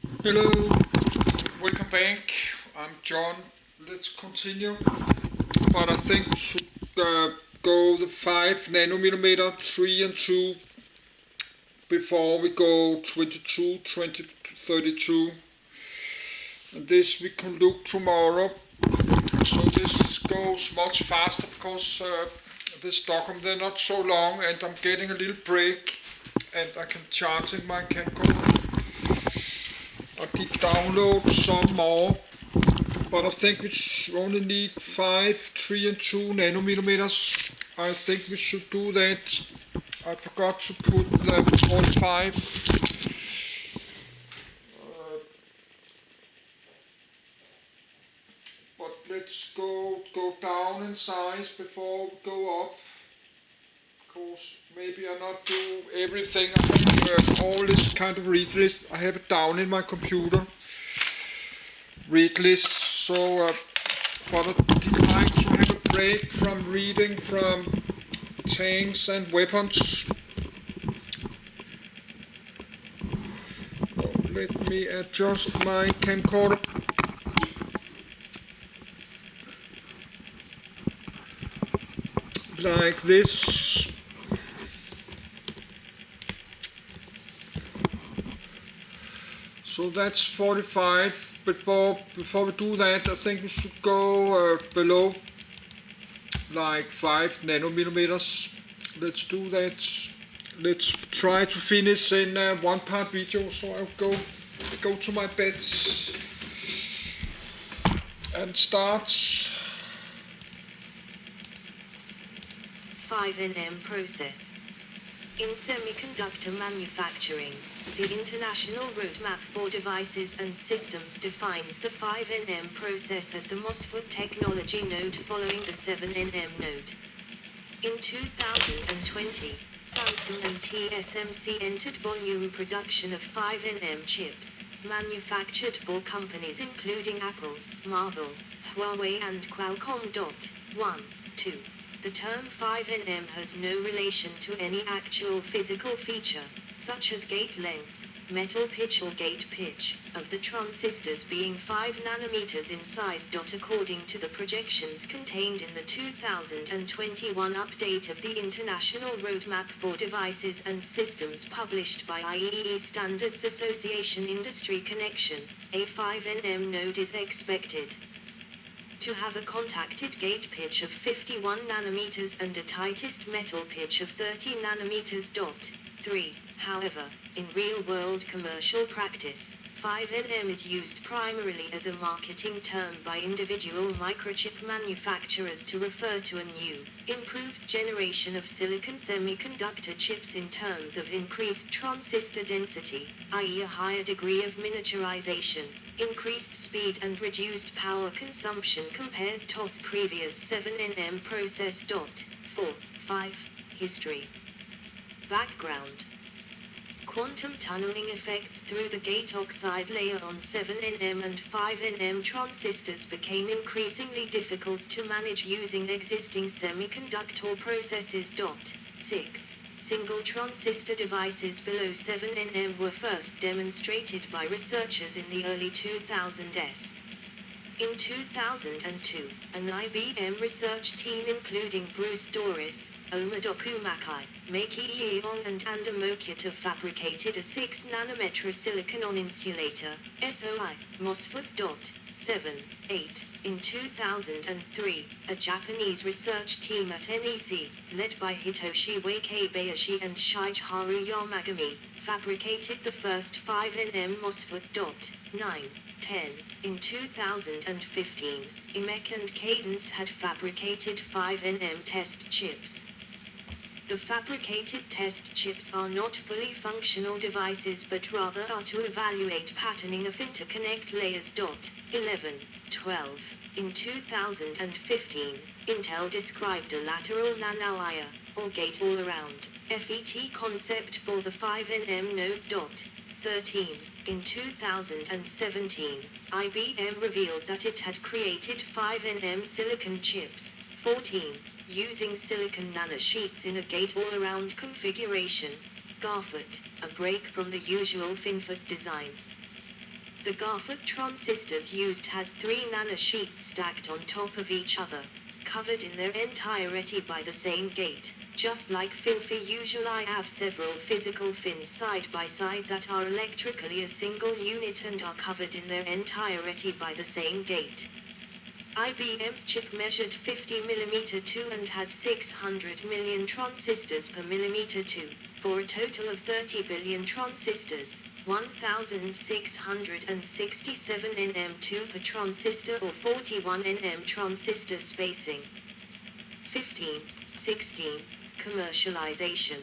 Hello, welcome back. I'm John. Let's continue. But I think we should go the 5 nanometer 3 and 2 before we go 22, 20 to 32. And this we can look tomorrow. So this goes much faster because this document they're not so long and I'm getting a little break and I can charging my camcorder. I did download some more, but I think we only need 5, 3 and 2 nanometers. I think we should do that. I forgot to put the 45. But let's go down in size before we go up. Because maybe I not do everything. I have all this kind of read list. I have it down in my computer. Read list. So, but I would like to have a break from reading from tanks and weapons. Let me adjust my camcorder. Like this. So that's 45. Before we do that, I think we should go below like 5 nanometers. Let's do that. Let's try to finish in one part video. So I'll go to my beds and start. 5nm process. In semiconductor manufacturing, the International Roadmap for Devices and Systems defines the 5nm process as the MOSFET technology node following the 7nm node. In 2020, Samsung and TSMC entered volume production of 5nm chips, manufactured for companies including Apple, Marvell, Huawei and Qualcomm. 1. 2. The term 5nm has no relation to any actual physical feature, such as gate length, metal pitch or gate pitch, of the transistors being 5 nanometers in size. According to the projections contained in the 2021 update of the International Roadmap for Devices and Systems published by IEEE Standards Association Industry Connection, a 5nm node is expected to have a contacted gate pitch of 51 nanometers and a tightest metal pitch of 30 nanometers. 3. However, in real-world commercial practice, 5nm is used primarily as a marketing term by individual microchip manufacturers to refer to a new, improved generation of silicon semiconductor chips in terms of increased transistor density, i.e. a higher degree of miniaturization, increased speed and reduced power consumption compared to the previous 7nm process. 4. 5. History. Background. Quantum tunneling effects through the gate oxide layer on 7nm and 5nm transistors became increasingly difficult to manage using existing semiconductor processes. 6. Single transistor devices below 7nm were first demonstrated by researchers in the early 2000s. In 2002, an IBM research team including Bruce Doris, Omodoku Makai, Meiki Yeong and Anda Mokita fabricated a 6 nanometer silicon on insulator, SOI, MOSFET. 7. 8. In 2003, a Japanese research team at NEC, led by Hitoshi Wakabayashi and Shigeharu Yamagami, fabricated the first 5nm MOSFET. 9. 10. In 2015, IMEC and Cadence had fabricated 5nm test chips. The fabricated test chips are not fully functional devices but rather are to evaluate patterning of interconnect layers. 11. 12. In 2015, Intel described a lateral nanowire, or gate-all-around, FET concept for the 5nm node. 13. In 2017, IBM revealed that it had created 5nm silicon chips. 14. Using silicon nanosheets in a gate-all-around configuration. GARFET, a break from the usual FinFET design. The GAFA transistors used had 3 nanosheets stacked on top of each other, covered in their entirety by the same gate. Just like FinFET usually have several physical fins side by side that are electrically a single unit and are covered in their entirety by the same gate. IBM's chip measured 50 mm 2 and had 600 million transistors per millimeter 2, for a total of 30 billion transistors, 1667 nm2 per transistor or 41 nm transistor spacing. 16. Commercialization.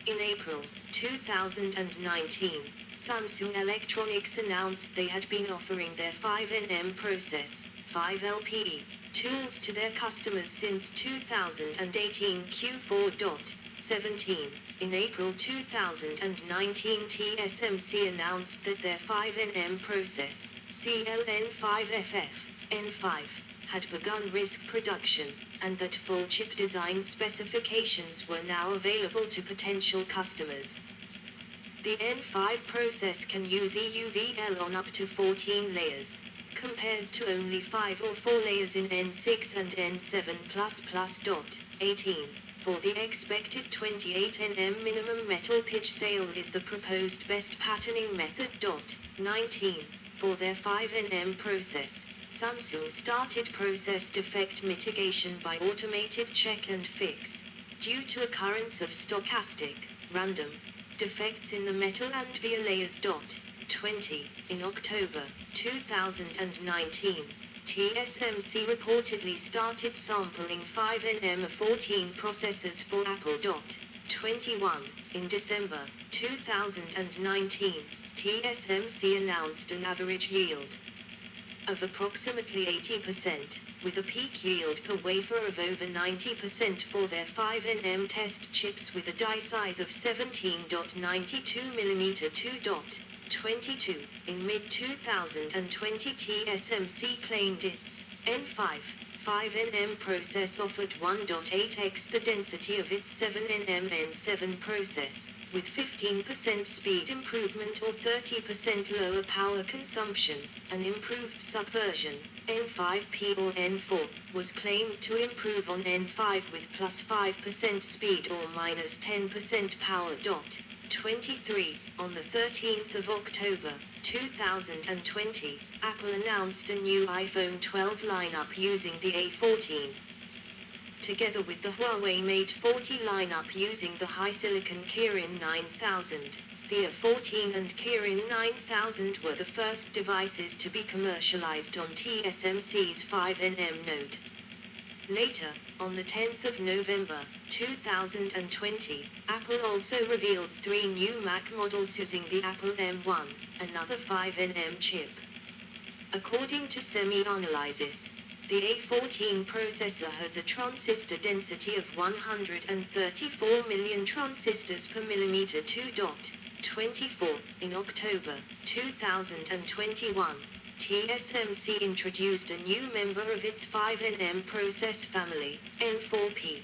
In April 2019, Samsung Electronics announced they had been offering their 5nm process, 5LPE, tools to their customers since 2018 Q4.17. In April 2019, TSMC announced that their 5nm process, CLN5FF, N5, had begun risk production, and that full chip design specifications were now available to potential customers. The N5 process can use EUVL on up to 14 layers, compared to only 5 or 4 layers in N6 and N7++. 18. For the expected 28 nm minimum metal pitch sale is the proposed best patterning method. 19. For their 5nm process, Samsung started process defect mitigation by automated check and fix, due to occurrence of stochastic, random, defects in the metal and via layers. 20. In October 2019, TSMC reportedly started sampling 5nm 14 processors for Apple. 21. In December 2019, TSMC announced an average yield of approximately 80%, with a peak yield per wafer of over 90% for their 5nm test chips with a die size of 17.92 mm. 22. In mid-2020, TSMC claimed its N5 5nm process offered 1.8x the density of its 7nm N7 process, with 15% speed improvement or 30% lower power consumption. An improved subversion, N5P or N4, was claimed to improve on N5 with plus 5% speed or minus 10% power. 23. On the 13th of October 2020, Apple announced a new iPhone 12 lineup using the A14. Together with the Huawei Mate 40 lineup using the HiSilicon Kirin 9000, the A14 and Kirin 9000 were the first devices to be commercialized on TSMC's 5nm node. Later, on the 10th of November 2020, Apple also revealed 3 new Mac models using the Apple M1, another 5nm chip. According to SemiAnalysis, the A14 processor has a transistor density of 134 million transistors per millimeter. 24. In October 2021, TSMC introduced a new member of its 5nm process family, N4P.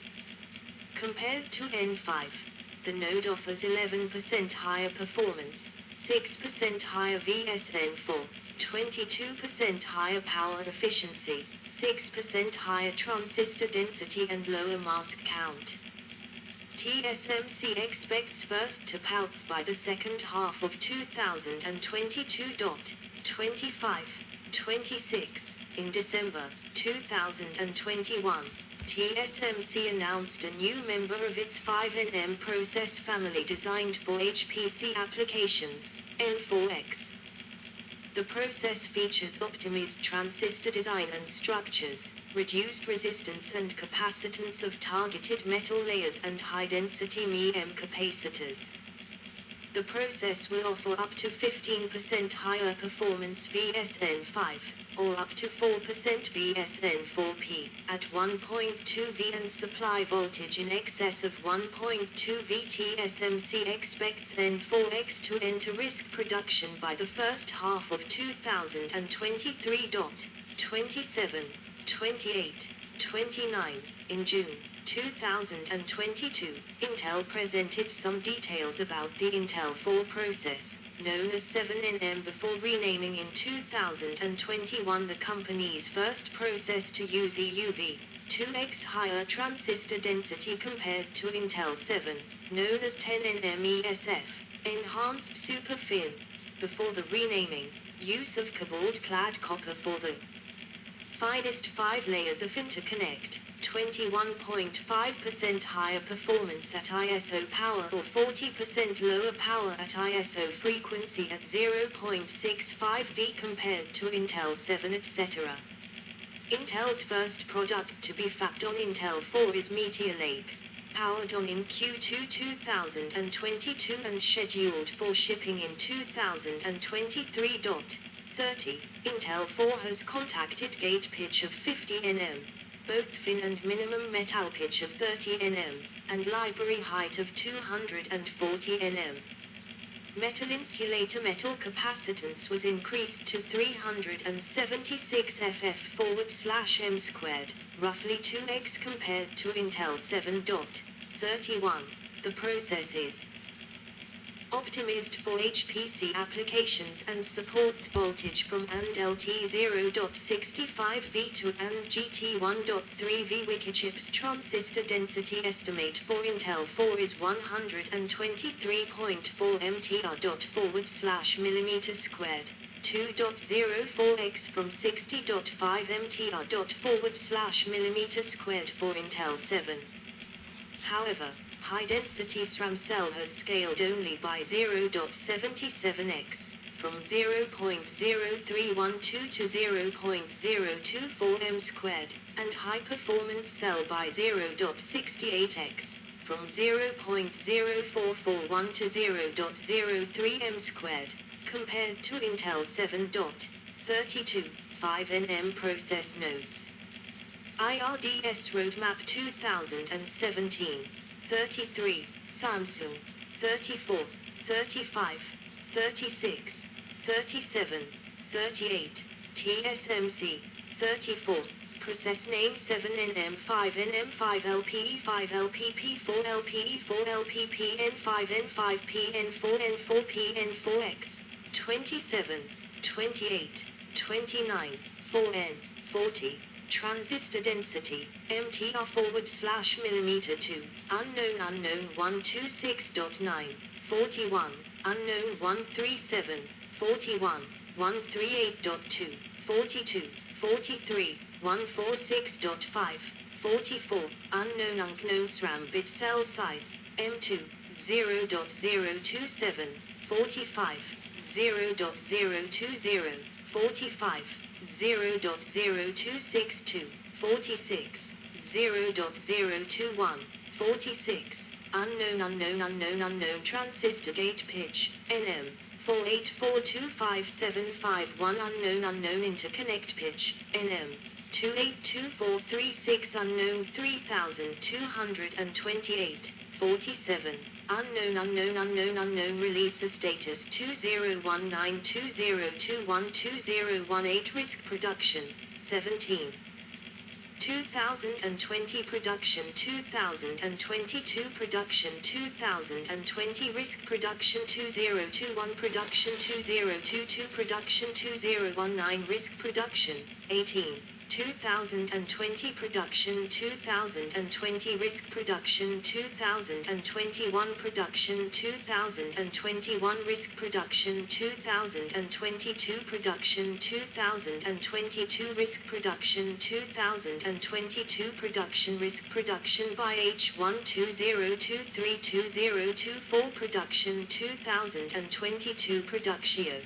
Compared to N5, the node offers 11% higher performance, 6% higher VSN4, 22% higher power efficiency, 6% higher transistor density and lower mask count. TSMC expects first tap outs by the second half of 2022. 25. 26. In December 2021, TSMC announced a new member of its 5nm process family designed for HPC applications, N4X. The process features optimized transistor design and structures, reduced resistance and capacitance of targeted metal layers and high-density MEM capacitors. The process will offer up to 15% higher performance VSN5, or up to 4% VSN4P, at 1.2 V and supply voltage in excess of 1.2 V. TSMC expects N4X to enter risk production by the first half of 2023. 27, 28, 29. In June 2022, Intel presented some details about the Intel 4 process, known as 7nm before renaming in 2021 the company's first process to use EUV, 2x higher transistor density compared to Intel 7, known as 10nm ESF, enhanced super fin. Before the renaming, use of cobalt-clad copper for the finest 5 layers of interconnect, 21.5% higher performance at ISO power or 40% lower power at ISO frequency at 0.65 V compared to Intel 7 etc. Intel's first product to be fabbed on Intel 4 is Meteor Lake, powered on in Q2 2022 and scheduled for shipping in 2023.30. Intel 4 has contacted gate pitch of 50 nm, both fin and minimum metal pitch of 30 nm, and library height of 240 nm. Metal insulator metal capacitance was increased to 376 ff/m squared, roughly 2x compared to Intel 7.31. The process is optimized for HPC applications and supports voltage from AND LT0.65 V to AND GT1.3 V. Wikichip's transistor density estimate for Intel 4 is 123.4 mtr/mm², 2.04x from 60.5 mtr/mm² for Intel 7. However, high-density SRAM cell has scaled only by 0.77x, from 0.0312 to 0.024 m², and high-performance cell by 0.68x, from 0.0441 to 0.03 m², compared to Intel 7.32, 5nm process nodes. IRDS Roadmap 2017. 33, Samsung, 34, 35, 36, 37, 38, TSMC, 34, process name 7nm 5nm 5LPE 5LPP 4LPE 4LPP N5 N5 PN4 N4 PN4X, 27, 28, 29, 4N, 40. Transistor density, MTR/mm2, unknown 126.9, 41, unknown 137, 41, 138.2, 42, 43, 146.5, 44, unknown SRAM bit cell size, M2, 0.027, 45, 0.020, 45, 0.0262, 46, 0.021, 46, unknown transistor gate pitch, NM, 484257551 unknown interconnect pitch, NM, 282436 unknown 3228, 47, unknown release status 201920212018 risk production, 17. 2020 production 2022 production 2020 risk production 2021 production 2022 production 2019 risk production, 18. 2020 production 2020 risk production 2021 production 2021 risk production 2022 production 2022 risk production 2022 production risk production by H120232024 production 2022 production.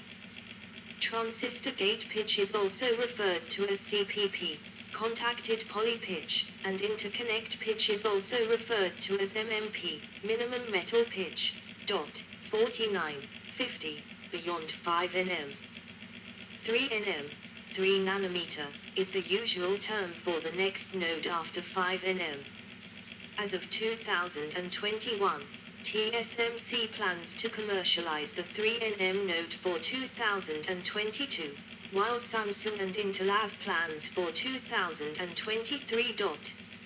Transistor gate pitch is also referred to as CPP, contacted poly pitch, and interconnect pitch is also referred to as MMP, minimum metal pitch, 49, 50, beyond 5 nm. 3 nm, 3 nanometer, is the usual term for the next node after 5 nm. As of 2021, TSMC plans to commercialize the 3 nm node for 2022, while Samsung and Intel have plans for 2023.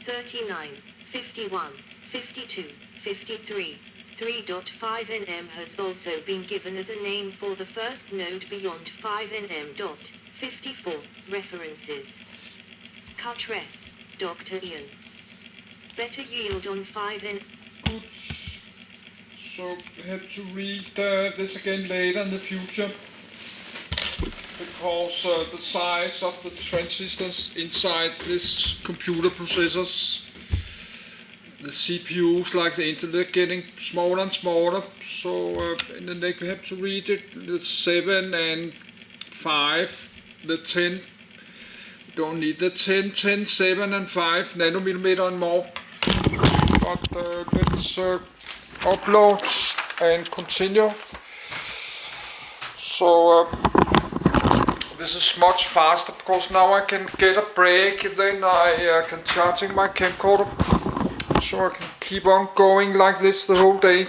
39, 51, 52, 53, 3.5 nm has also been given as a name for the first node beyond 5 nm. 54 references. Cutress, Dr. Ian. Better yield on 5 nm. Good. So we have to read this again later in the future, because the size of the transistors inside this computer processors, the CPUs like the Intel, they're getting smaller and smaller. So and then we have to read it, the 7 and 5, the 10. We don't need the 10, 7 and 5 nanometer and more. But let's upload and continue. So this is much faster because now I can get a break, then I can charging my camcorder, so I can keep on going like this the whole day.